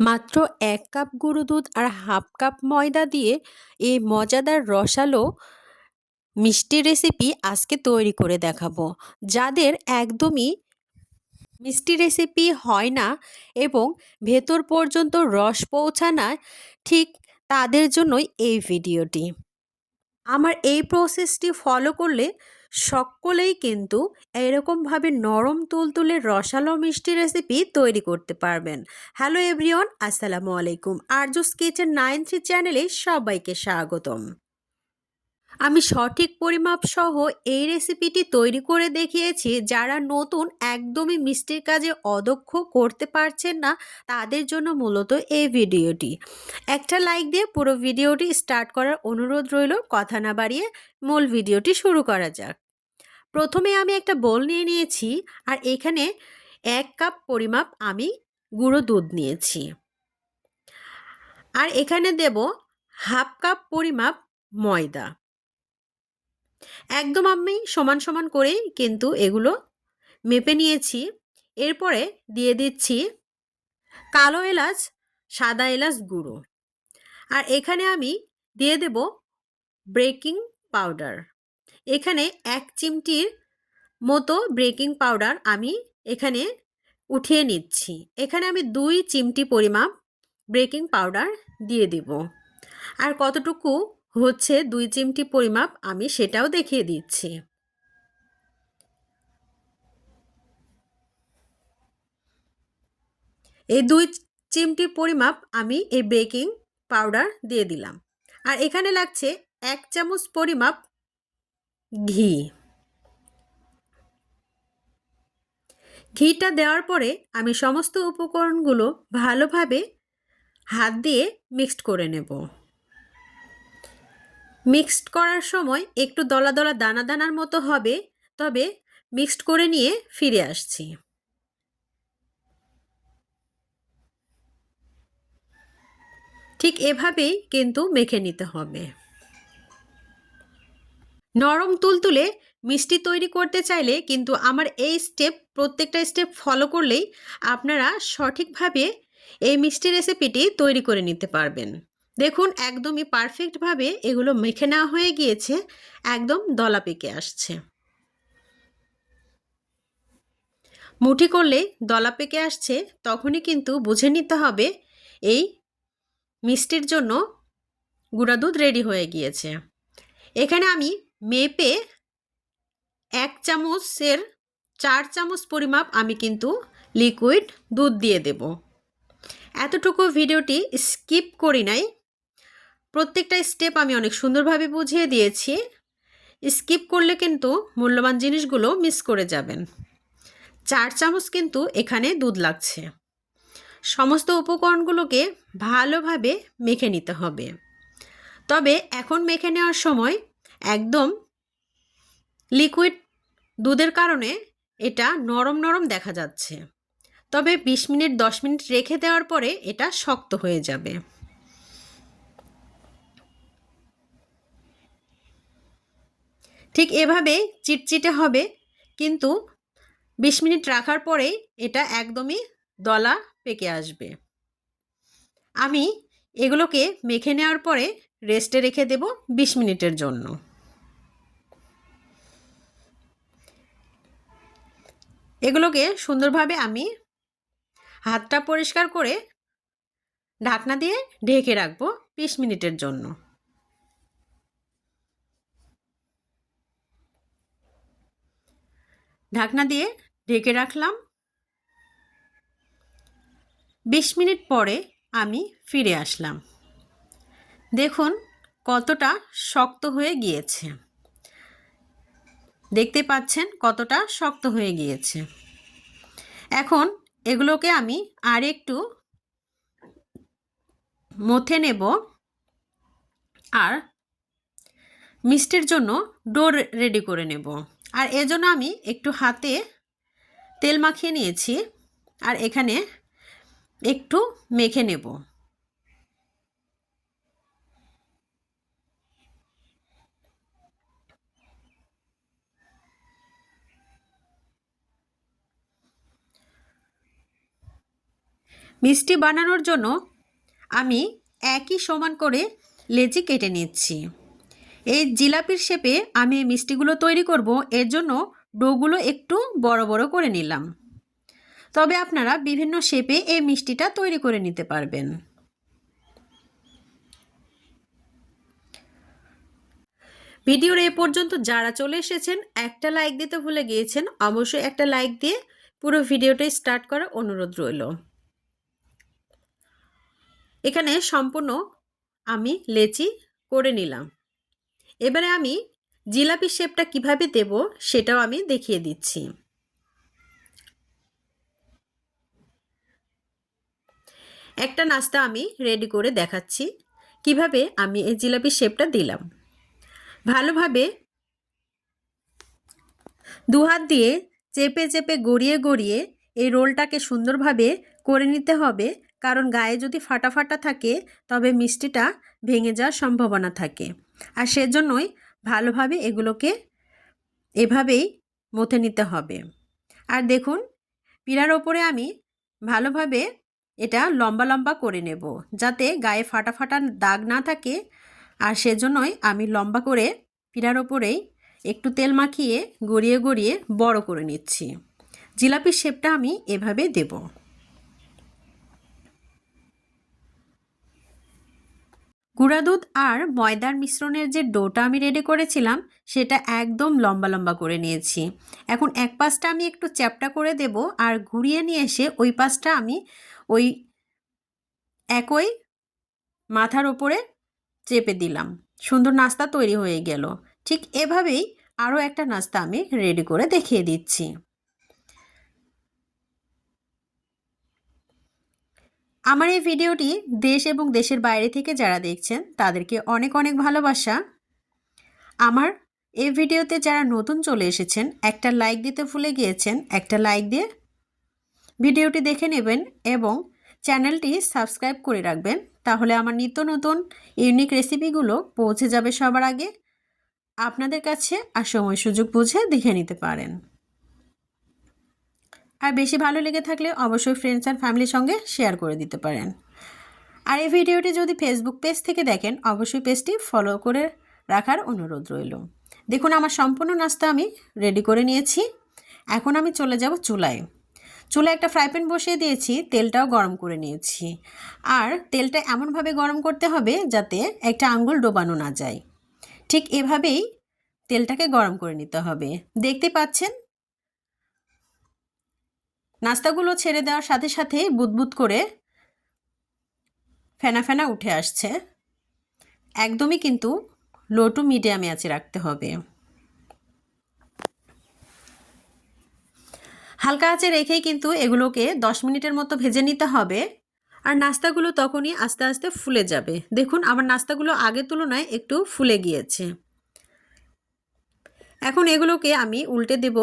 মাত্র ১ কাপ গুঁড়ো দুধ আর হাফ কাপ ময়দা দিয়ে এই মজাদার রসালো মিষ্টি রেসিপি আজকে তৈরি করে দেখাবো। যাদের একদমই মিষ্টি রেসিপি হয় না এবং ভেতর পর্যন্ত রস পৌঁছায় না, ঠিক তাদের জন্যই এই ভিডিওটি। আমার এই প্রসেসটি ফলো করলে সকলেই কিন্তু এরকমভাবে নরম তুলতুলে রসালো মিষ্টি রেসিপি তৈরি করতে পারবেন। হ্যালো এভরিওয়ান, আসসালামু আলাইকুম। আরজুস কিচেন 93 চ্যানেলে সবাইকে স্বাগতম। আমি সঠিক পরিমাপ সহ এই রেসিপিটি তৈরি করে দেখিয়েছি। যারা নতুন একদমই মিষ্টির কাজে অদক্ষ, করতে পারছেন না, তাদের জন্য মূলত এই ভিডিওটি। একটা লাইক দিয়ে পুরো ভিডিওটি স্টার্ট করার অনুরোধ রইল। কথা না বাড়িয়ে মূল ভিডিওটি শুরু করা যাক। প্রথমে আমি একটা বোল নিয়ে নিয়েছি আর এখানে 1 কাপ পরিমাপ আমি গুঁড়ো দুধ নিয়েছি। আর এখানে দেব হাফ কাপ পরিমাপ ময়দা। একদম আমি সমান সমান করেই কিন্তু এগুলো মেপে নিয়েছি। এরপরে দিয়ে দিচ্ছি কালো এলাচ, সাদা এলাচ গুঁড়ো। আর এখানে আমি দিয়ে দেব বেকিং পাউডার। এখানে 1 চিমটির মতো বেকিং পাউডার আমি এখানে উঠিয়ে নিচ্ছি। এখানে আমি 2 চিমটি পরিমাপ বেকিং পাউডার দিয়ে দেব। আর কতটুকু হচ্ছে 2 চিমটি পরিমাপ আমি সেটাও দেখিয়ে দিচ্ছি। এই 2 চিমটি পরিমাপ আমি এই বেকিং পাউডার দিয়ে দিলাম। আর এখানে লাগছে 1 চামচ পরিমাপ ঘি। ঘিটা দেওয়ার পরে আমি সমস্ত উপকরণগুলো ভালোভাবে হাত দিয়ে মিক্সড করে নেব। মিক্সড করার সময় একটু দলা দলা দানা দানার মতো হবে, তবে মিক্সড করে নিয়ে ফিরে আসছি। ঠিক এভাবেই কিন্তু মেখে নিতে হবে। নরম তুলতুলে মিষ্টি তৈরি করতে চাইলে কিন্তু আমার এই প্রত্যেকটা স্টেপ ফলো করলেই আপনারা সঠিকভাবে এই মিষ্টি রেসিপিটি তৈরি করে নিতে পারবেন। দেখুন, একদমই পারফেক্টভাবে এগুলো মেখে নেওয়া হয়ে গিয়েছে, একদম দলা পেকে আসছে। মুঠি করলে দলা পেকে আসছে, তখনই কিন্তু বুঝে নিতে হবে এই মিষ্টির জন্য গুঁড়া দুধ রেডি হয়ে গিয়েছে। এখানে আমি মেপে 1 চামচের 4 চামচ পরিমাপ আমি কিন্তু লিকুইড দুধ দিয়ে দেব। এতটুকু ভিডিওটি স্কিপ করি নাই, প্রত্যেকটা স্টেপ আমি অনেক সুন্দরভাবে বুঝিয়ে দিয়েছি। স্কিপ করলে কিন্তু মূল্যবান জিনিসগুলো মিস করে যাবেন। 4 চামচ কিন্তু এখানে দুধ লাগছে। সমস্ত উপকরণগুলোকে ভালোভাবে মেখে নিতে হবে। তবে এখন মেখে নেওয়ার সময় একদম লিকুইড দুধের কারণে এটা নরম নরম দেখা যাচ্ছে, তবে 20 মিনিট 10 মিনিট রেখে দেওয়ার পরে এটা শক্ত হয়ে যাবে। ঠিক এভাবে চিটচিটে হবে, কিন্তু 20 মিনিট রাখার পরেই এটা একদমই দলা পেকে আসবে। আমি এগুলোকে মেখে নেওয়ার পরে রেস্টে রেখে দেব 20 মিনিটের জন্য। এগুলোকে সুন্দরভাবে আমি হাতটা পরিষ্কার করে ঢাকনা দিয়ে ঢেকে রাখবো 20 মিনিটের জন্য। ঢাকনা দিয়ে ঢেকে রাখলাম। 20 মিনিট পরে আমি ফিরে আসলাম। দেখুন কতটা শক্ত হয়ে গিয়েছে, দেখতে পাচ্ছেন কতটা শক্ত হয়ে গিয়েছে। এখন এগুলোকে আমি আর একটু মথে নেব আর মিষ্টির জন্য ডো রেডি করে নেব। আর এজন্য আমি একটু হাতে তেল মাখিয়ে নিয়েছি আর এখানে একটু মেখে নেব। মিষ্টি বানানোর জন্য আমি একই সমান করে লেচি কেটে নিচ্ছি। এই জিলাপির শেপে আমি এই মিষ্টিগুলো তৈরি করব, এর জন্য ডোগুলো একটু বড় বড় করে নিলাম। তবে আপনারা বিভিন্ন শেপে এই মিষ্টিটা তৈরি করে নিতে পারবেন। ভিডিওর এ পর্যন্ত যারা চলে এসেছেন একটা লাইক দিতে ভুলে গিয়েছেন, অবশ্যই একটা লাইক দিয়ে পুরো ভিডিওটাই স্টার্ট করার অনুরোধ রইল। এখানে সম্পূর্ণ আমি লেচি করে নিলাম। এবারে আমি জিলাপি শেপটা কিভাবে দেব সেটাও আমি দেখিয়ে দিচ্ছি। একটা নাস্তা আমি রেডি করে দেখাচ্ছি কিভাবে আমি এই জিলাপি শেপটা দিলাম। ভালোভাবে দুহাত দিয়ে চেপে চেপে গড়িয়ে গড়িয়ে এই রোলটাকে সুন্দরভাবে করে নিতে হবে, কারণ গায়ে যদি ফাটা ফাটা থাকে তবে মিষ্টিটা ভেঙে যাওয়ার সম্ভাবনা থাকে। আর সেজন্যই ভালোভাবে এগুলোকে এভাবেই মথে নিতে হবে। আর দেখুন পিঠার ওপরে আমি ভালোভাবে এটা লম্বা লম্বা করে নেব যাতে গায়ে ফাটা ফাটা দাগ না থাকে। আর সেজন্যই আমি লম্বা করে পিঠার ওপরেই একটু তেল মাখিয়ে গড়িয়ে গড়িয়ে বড় করে নিচ্ছি। জিলাপির শেপটা আমি এভাবে দেব। গুঁড়া দুধ আর ময়দার মিশ্রণের যে ডোটা আমি রেডি করেছিলাম সেটা একদম লম্বা লম্বা করে নিয়েছি। এখন এক পাশটা আমি একটু চ্যাপটা করে দেব আর ঘুরিয়ে নিয়ে এসে ওই পাশটা আমি ওই একই মাথার ওপরে চেপে দিলাম। সুন্দর নাস্তা তৈরি হয়ে গেল। ঠিক এভাবেই আরও একটা নাস্তা আমি রেডি করে দেখিয়ে দিচ্ছি। আমার এই ভিডিওটি দেশ এবং দেশের বাইরে থেকে যারা দেখছেন তাদেরকে অনেক অনেক ভালোবাসা। আমার এই ভিডিওতে যারা নতুন চলে এসেছেন একটা লাইক দিতে ভুলে গিয়েছেন, একটা লাইক দিয়ে ভিডিওটি দেখে নেবেন এবং চ্যানেলটি সাবস্ক্রাইব করে রাখবেন, তাহলে আমার নিত্য নতুন ইউনিক রেসিপিগুলো পৌঁছে যাবে সবার আগে আপনাদের কাছে। আর সময় সুযোগ বুঝে দেখে নিতে পারেন। আর বেশি ভালো লেগে থাকলে অবশ্যই ফ্রেন্ডস অ্যান্ড ফ্যামিলির সঙ্গে শেয়ার করে দিতে পারেন। আর এই ভিডিওটি যদি ফেসবুক পেজ থেকে দেখেন অবশ্যই পেজটি ফলো করে রাখার অনুরোধ রইল। দেখুন আমার সম্পূর্ণ নাস্তা আমি রেডি করে নিয়েছি। এখন আমি চলে যাব চুলায়। চুলায় একটা ফ্রাই প্যান বসিয়ে দিয়েছি, তেলটাও গরম করে নিয়েছি। আর তেলটা এমনভাবে গরম করতে হবে যাতে একটা আঙ্গুল ডোবানো না যায়। ঠিক এভাবেই তেলটাকে গরম করে নিতে হবে। দেখতে পাচ্ছেন নাস্তাগুলো ছেড়ে দেওয়ার সাথে সাথেই বুদবুদ করে ফেনা ফেনা উঠে আসছে। একদমই কিন্তু লো টু মিডিয়ামে আঁচে রাখতে হবে। হালকা আঁচে রেখেই কিন্তু এগুলোকে 10 মিনিটের মতো ভেজে নিতে হবে। আর নাস্তাগুলো তখনই আস্তে আস্তে ফুলে যাবে। দেখুন আমার নাস্তাগুলো আগের তুলনায় একটু ফুলে গিয়েছে। এখন এগুলোকে আমি উল্টে দেব।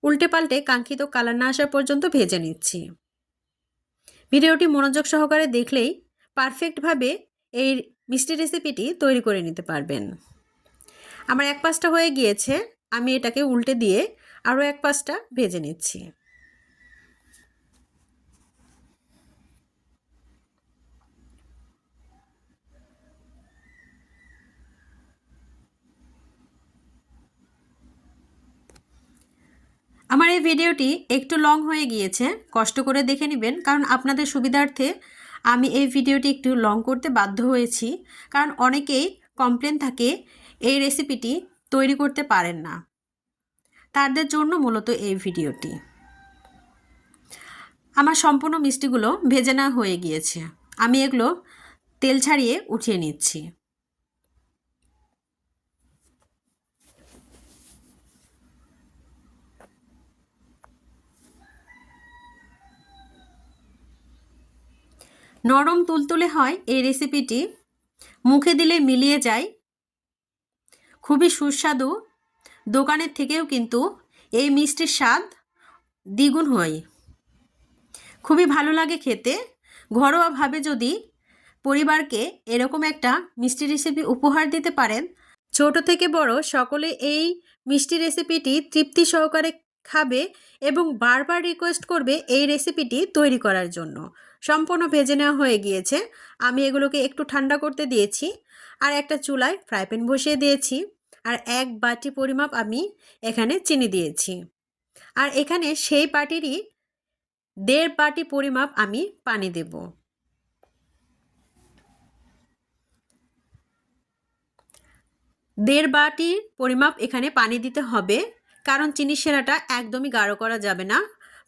উল্টে পাল্টে কাঙ্ক্ষিত কালার না আসা পর্যন্ত ভেজে নিচ্ছি। ভিডিওটি মনোযোগ সহকারে দেখলেই পারফেক্টভাবে এই মিষ্টি রেসিপিটি তৈরি করে নিতে পারবেন। আমার এক পাশটা হয়ে গিয়েছে, আমি এটাকে উল্টে দিয়ে আরও এক পাশটা ভেজে নিচ্ছি। আমার এই ভিডিওটি একটু লং হয়ে গিয়েছে, কষ্ট করে দেখে নেবেন, কারণ আপনাদের সুবিধার্থে আমি এই ভিডিওটি একটু লং করতে বাধ্য হয়েছি। কারণ অনেকেই কমপ্লেন থাকে এই রেসিপিটি তৈরি করতে পারেন না, তাদের জন্য মূলত এই ভিডিওটি। আমার সম্পূর্ণ মিষ্টিগুলো ভেজে নেওয়া হয়ে গিয়েছে, আমি এগুলো তেল ছাড়িয়ে উঠিয়ে নিচ্ছি। নরম তুলতুলে হয় এই রেসিপিটি, মুখে দিলে মিলিয়ে যায়, খুবই সুস্বাদু। দোকানের থেকেও কিন্তু এই মিষ্টির স্বাদ দ্বিগুণ হয়, খুবই ভালো লাগে খেতে। ঘরোয়াভাবে যদি পরিবারকে এরকম একটা মিষ্টি রেসিপি উপহার দিতে পারেন, ছোট থেকে বড় সকলে এই মিষ্টি রেসিপিটি তৃপ্তি সহকারে খাবে এবং বারবার রিকোয়েস্ট করবে এই রেসিপিটি তৈরি করার জন্য। সম্পূর্ণ ভেজে নেওয়া হয়ে গিয়েছে। আমি এগুলোকে একটু ঠান্ডা করতে দিয়েছি আর একটা চুলায় ফ্রাই প্যান বসিয়ে দিয়েছি আর 1 বাটি পরিমাপ আমি এখানে চিনি দিয়েছি আর এখানে সেই বাটিরই 1.5 বাটি পরিমাপ আমি পানি দেব। 1.5 বাটি পরিমাপ এখানে পানি দিতে হবে, কারণ চিনির শিরাটা একদমই গাঢ় করা যাবে না,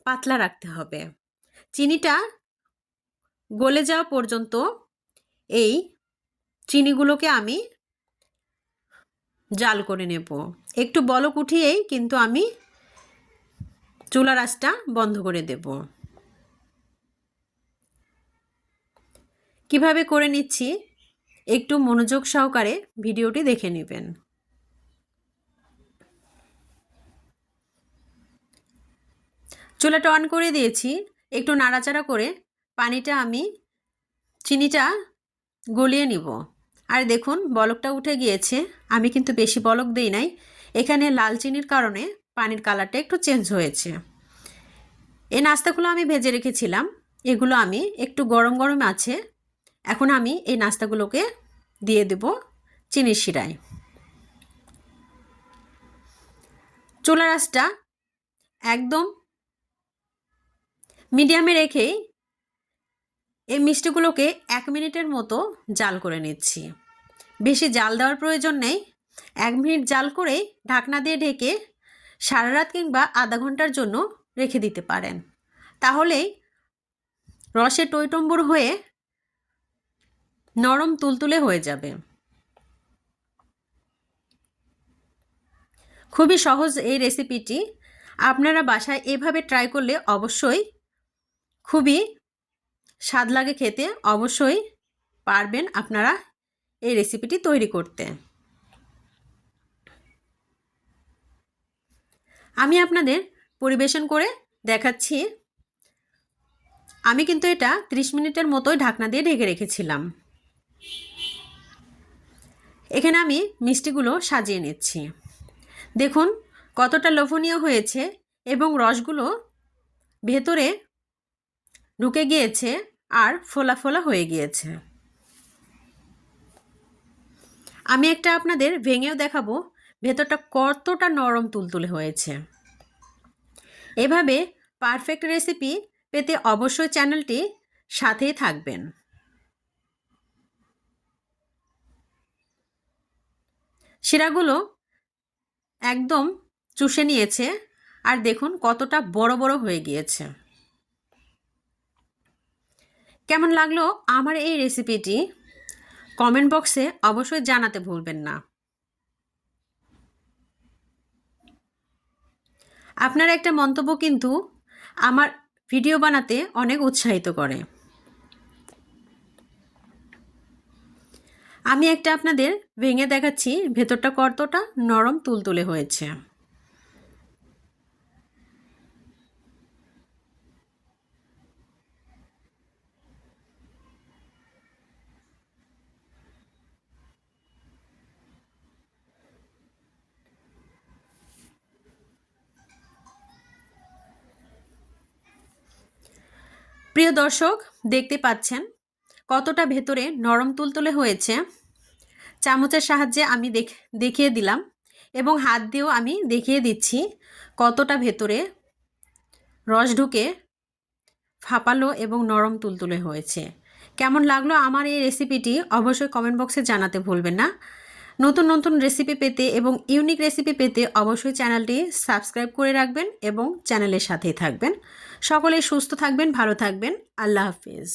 পাতলা রাখতে হবে। চিনিটা গলে যাওয়া পর্যন্ত এই চিনিগুলোকে আমি জাল করে নেব। একটু বলক উঠিয়েই কিন্তু আমি চুলার আঁচটা বন্ধ করে দেব। কিভাবে করে নিচ্ছি একটু মনোযোগ সহকারে ভিডিওটি দেখে নেবেন। চুলাটা অন করে দিয়েছি, একটু নাড়াচাড়া করে পানিটা আমি চিনিটা গলিয়ে নিব। আর দেখুন বলকটা উঠে গিয়েছে, আমি কিন্তু বেশি বলক দেই নাই, এখানে লাল চিনির কারণে পানির কালারটা একটু চেঞ্জ হয়েছে। এই নাস্তাগুলো আমি ভেজে রেখেছিলাম, এগুলো আমি একটু গরম গরম আছে, এখন আমি এই নাস্তাগুলোকে দিয়ে দেব চিনির শিরায়। চুলার আঁচটা একদম মিডিয়ামে রেখেই এই মিষ্টিগুলোকে 1 মিনিটের মতো জাল করে নিচ্ছি। বেশি জাল দেওয়ার প্রয়োজন নেই, 1 মিনিট জাল করে ঢাকনা দিয়ে ঢেকে সারা রাত কিংবা আধা ঘন্টার জন্য রেখে দিতে পারেন, তাহলেই রসে টইটম্বুর হয়ে নরম তুলতুলে হয়ে যাবে। খুবই সহজ এই রেসিপিটি, আপনারা বাসায় এভাবে ট্রাই করলে অবশ্যই খুবই স্বাদ লাগে খেতে, অবশ্যই পারবেন আপনারা এই রেসিপিটি তৈরি করতে। আমি আপনাদের পরিবেশন করে দেখাচ্ছি। আমি কিন্তু এটা 30 মিনিটের মতোই ঢাকনা দিয়ে ঢেকে রেখেছিলাম। এখানে আমি মিষ্টিগুলো সাজিয়ে নিচ্ছি। দেখুন কতটা লোভনীয় হয়েছে এবং রসগুলো ভেতরে ঢুকে গিয়েছে আর ফোলা ফোলা হয়ে গিয়েছে। আমি একটা আপনাদের ভেঙেও দেখাবো ভেতরটা কতটা নরম তুলতুলে হয়েছে। এভাবে পারফেক্ট রেসিপি পেতে অবশ্যই চ্যানেলটি সাথেই থাকবেন। শিরাগুলো একদম চুষে নিয়েছে আর দেখুন কতটা বড় বড় হয়ে গিয়েছে। কেমন লাগলো আমার এই রেসিপিটি কমেন্ট বক্সে অবশ্যই জানাতে ভুলবেন না। আপনার একটা মন্তব্য কিন্তু আমার ভিডিও বানাতে অনেক উৎসাহিত করে। আমি একটা আপনাদের ভেঙে দেখাচ্ছি ভেতরটা কতটা নরম তুলতুলে হয়েছে। প্রিয় দর্শক, দেখতে পাচ্ছেন কতটা ভেতরে নরম তুলতুলে হয়েছে। চামচের সাহায্যে আমি দেখিয়ে দিলাম এবং হাত দিয়েও আমি দেখিয়ে দিচ্ছি কতটা ভেতরে রস ঢুকে ফাঁপালো এবং নরম তুলতুলে হয়েছে। কেমন লাগলো আমার এই রেসিপিটি অবশ্যই কমেন্ট বক্সে জানাতে ভুলবেন না। নতুন নতুন রেসিপি পেতে এবং ইউনিক রেসিপি পেতে অবশ্যই চ্যানেলটি সাবস্ক্রাইব করে রাখবেন এবং চ্যানেলের সাথেই থাকবেন। সকলেই সুস্থ থাকবেন, ভালো থাকবেন। আল্লাহ হাফিজ।